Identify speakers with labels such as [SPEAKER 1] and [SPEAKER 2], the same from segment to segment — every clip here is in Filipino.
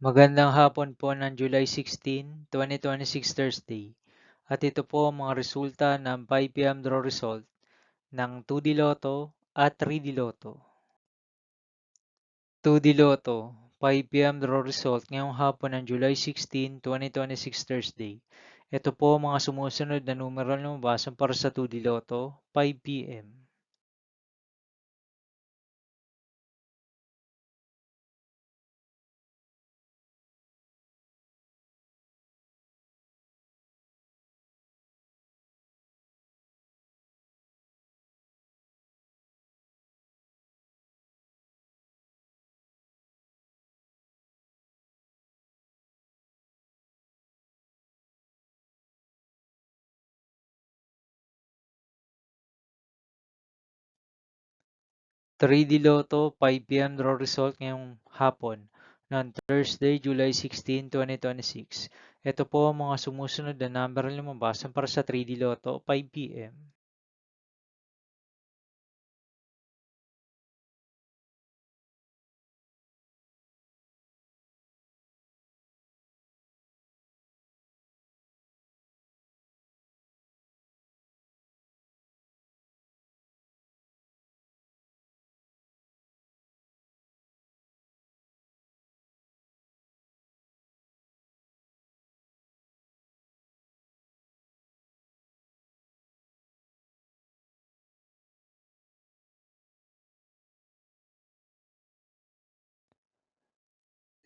[SPEAKER 1] Magandang hapon po ng July 16, 2026 Thursday. At ito po ang mga resulta ng 5 p.m. draw result ng 2D Lotto at 3D Lotto. 2D Lotto, 5 p.m. draw result ngayong hapon ng July 16, 2026 Thursday. Ito po ang mga sumusunod na numeral na lumabas para sa 2D Lotto, 5 p.m. 3D Lotto 5 p.m. draw result ngayong hapon ng Thursday, July 16, 2026. Ito po ang mga sumusunod na number na lumabas para sa 3D Lotto 5 p.m.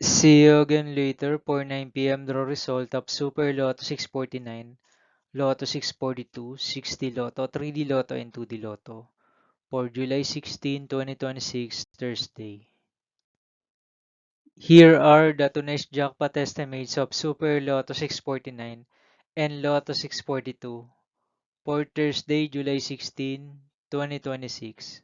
[SPEAKER 1] 'See you again later for 9 p.m. draw result of Super Lotto 649, Lotto 642, 60 Lotto, 3D Lotto, and 2D Lotto for July 16, 2026, Thursday. Here are the tonight's jackpot estimates of Super Lotto 649 and Lotto 642 for Thursday, July 16, 2026.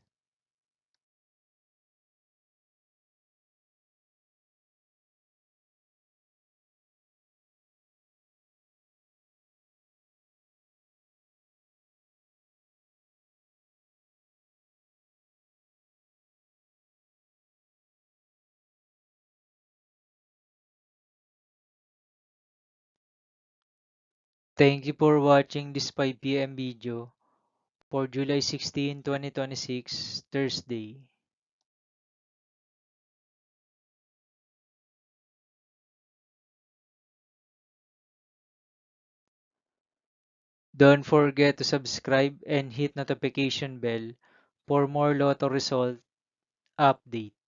[SPEAKER 1] Thank you for watching this 5 p.m. video for July 16, 2026, Thursday. Don't forget to subscribe and hit notification bell for more Lotto result update.